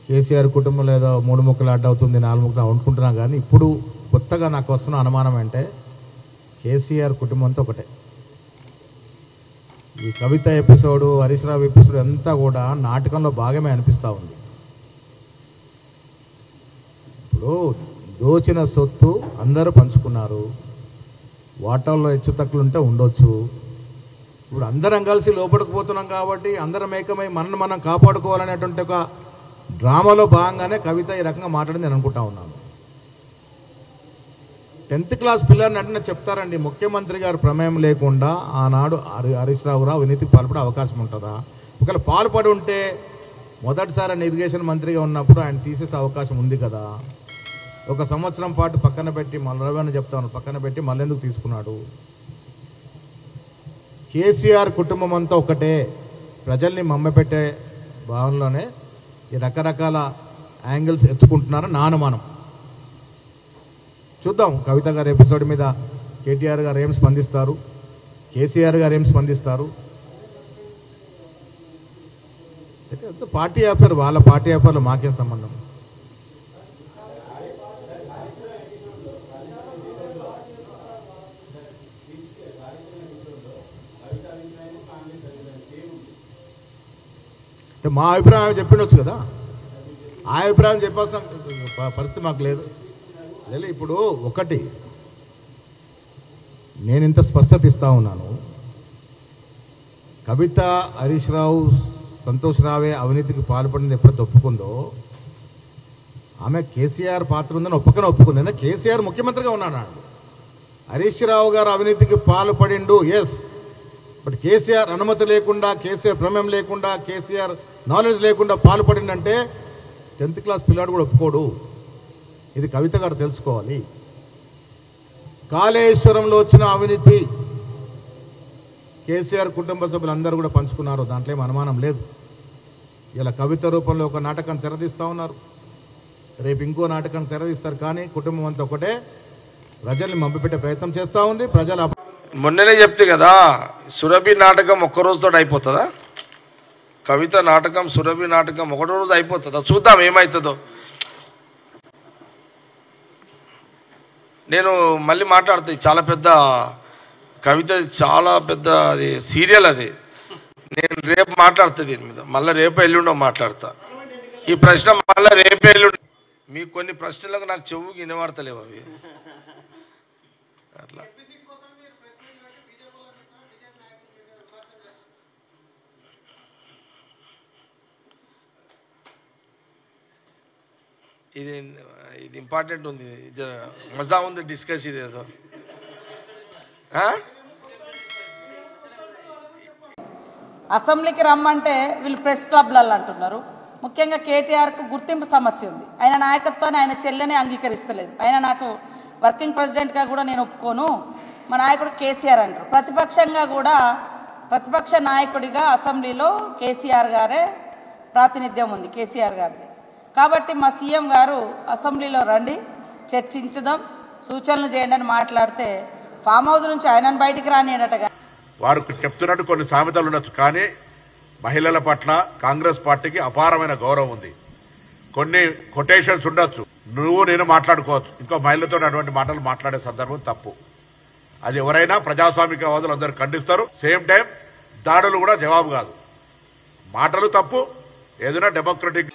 కేసీఆర్ కుటుంబం ఏదో 3 ముక్కలు అడ్డ అవుతుంది 4 ముక్కలు అనుకుంటున్నా కానీ ఇప్పుడు కొత్తగా నాకు వస్తున్న అనుమానం అంటే కేసీఆర్ కుటుంబం అంతా ఒకటే. ఈ కవిత ఎపిసోడు, హరీష్ రావు ఎపిసోడ్ అంతా కూడా నాటకంలో భాగమే అనిపిస్తూ ఉంది. ఇప్పుడు దోచిన సొత్తు అందరూ పంచుకున్నారు, వాటాల్లో హెచ్చుతక్కులుంటే ఉండొచ్చు. ఇప్పుడు అందరం కలిసి లోపలికిపోతున్నాం కాబట్టి అందరం ఏకమై మనల్ని మనం కాపాడుకోవాలనేటువంటి ఒక డ్రామాలో భాగంగానే కవిత ఈ రకంగా మాట్లాడింది నేను అనుకుంటా ఉన్నాను. 10th క్లాస్ పిల్లల్ని అంటే చెప్తారండి, ముఖ్యమంత్రి గారు ప్రమేయం లేకుండా ఆనాడు హరీష్ రావు అవినీతికి పాల్పడే అవకాశం ఉంటుందా? ఒకవేళ పాల్పడి ఉంటే మొదటిసారి ఇరిగేషన్ మంత్రిగా ఉన్నప్పుడు ఆయన తీసేసే అవకాశం ఉంది కదా. 1 సంవత్సరం పాటు పక్కన పెట్టి మళ్ళీ రవి అని చెప్తాను, పక్కన పెట్టి మళ్ళీ ఎందుకు తీసుకున్నాడు? కేసీఆర్ కుటుంబం అంతా ఒకటే, ప్రజల్ని మమ్మపెట్టే భావనలోనే ఈ రకరకాల యాంగిల్స్ ఎత్తుకుంటున్నారు నా అనుమానం. చూద్దాం కవిత గారి ఎపిసోడ్ మీద కేటీఆర్ గారు ఏం స్పందిస్తారు, కేసీఆర్ గారు ఏం స్పందిస్తారు. పార్టీ అఫేర్, వాళ్ళ పార్టీ అఫేర్లో మాకేం సంబంధం? మా అభిప్రాయం చెప్పిండొచ్చు కదా, ఆ అభిప్రాయం చెప్పాల్సిన పరిస్థితి మాకు లేదు. ఇప్పుడు ఒకటి నేను ఇంత స్పష్టత ఇస్తా ఉన్నాను, కవిత, హరీష్ రావు, సంతోష్ రావే అవినీతికి పాల్పడింది ఎప్పుడైతే ఒప్పుకుందో ఆమె కేసీఆర్ పాత్ర ఉందని ఒప్పుకుంది. అంటే కేసీఆర్ ముఖ్యమంత్రిగా ఉన్నాడు, హరీష్ రావు గారు అవినీతికి పాల్పడిండు ఎస్, బట్ కేసీఆర్ అనుమతి లేకుండా, కేసీఆర్ ప్రమేయం లేకుండా, కేసీఆర్ నాలెడ్జ్ లేకుండా పాల్పడిందంటే 10th క్లాస్ పిల్లాడు కూడా ఒప్పుకోడు. ఇది కవిత గారు తెలుసుకోవాలి. కాళేశ్వరంలో వచ్చిన అవినీతి కేసీఆర్ కుటుంబ సభ్యులందరూ కూడా పంచుకున్నారు, దాంట్లో ఏం అనుమానం లేదు. ఇలా కవిత రూపంలో ఒక నాటకం తెరదీస్తా ఉన్నారు, రేపు ఇంకో నాటకం తెరదీస్తారు. కానీ కుటుంబం అంతా ఒకటే, ప్రజల్ని మభ్యపెట్టే ప్రయత్నం చేస్తూ ఉంది. ప్రజలు మొన్ననే చెప్తే కదా, సురభి నాటకం ఒక్కరోజుతో అయిపోతుందా? కవిత నాటకం, సురభి నాటకం ఒకటో రోజు అయిపోతుందా? చూద్దాం ఏమవుతుందో. నేను మళ్ళీ మాట్లాడుతా, చాలా పెద్ద కవిత, చాలా పెద్ద అది సీరియల్ అది. నేను రేపు మాట్లాడుతా దీని మీద, మళ్ళీ రేపు ఎల్లుండో మాట్లాడతా. ఈ ప్రశ్న మళ్ళీ రేపు ఎల్లుండి, మీకు కొన్ని ప్రశ్నలకు నాకు చెవుకి వినబడతలేవు అవి అట్లా. ఇది ఇంపార్టెంట్ ఉంది, మజా ఉంది డిస్కస్. ఇదేదో అసెంబ్లీకి రమ్మంటే వీళ్ళు ప్రెస్ క్లబ్లలో అంటున్నారు. ముఖ్యంగా కేటీఆర్కు గుర్తింపు సమస్య ఉంది. ఆయన నాయకత్వాన్ని ఆయన చెల్లెనే అంగీకరిస్తలేదు. ఆయన నాకు వర్కింగ్ ప్రెసిడెంట్గా కూడా నేను ఒప్పుకోను, మా నాయకుడు కేసీఆర్ అంటారు. ప్రతిపక్షంగా కూడా, ప్రతిపక్ష నాయకుడిగా అసెంబ్లీలో కేసీఆర్ గారే ప్రాతినిధ్యం ఉంది, కేసీఆర్ గారిది. కాబట్టి మా సీఎం గారు అసెంబ్లీలో రండి, చర్చించుదాం, సూచనలు చేయండి అని మాట్లాడితే ఫామ్ హౌస్ నుంచి ఆయనను బయటికి రానియడటగా. వారు చెప్తున్నట్టు కొన్ని సామెతలు ఉండొచ్చు, కానీ మహిళల పట్ల కాంగ్రెస్ పార్టీకి అపారమైన గౌరవం ఉంది. కొన్ని కొటేషన్స్ ఉండొచ్చు, నువ్వు నేను మాట్లాడుకోవచ్చు, ఇంకో మహిళతో అటువంటి మాటలు మాట్లాడే సందర్భం తప్పు. అది ఎవరైనా ప్రజాస్వామికవాదులు అందరూ ఖండిస్తారు. సేమ్ టైం దాడులు కూడా జవాబు కాదు. మాటలు తప్పు, ఏదైనా డెమోక్రటిక్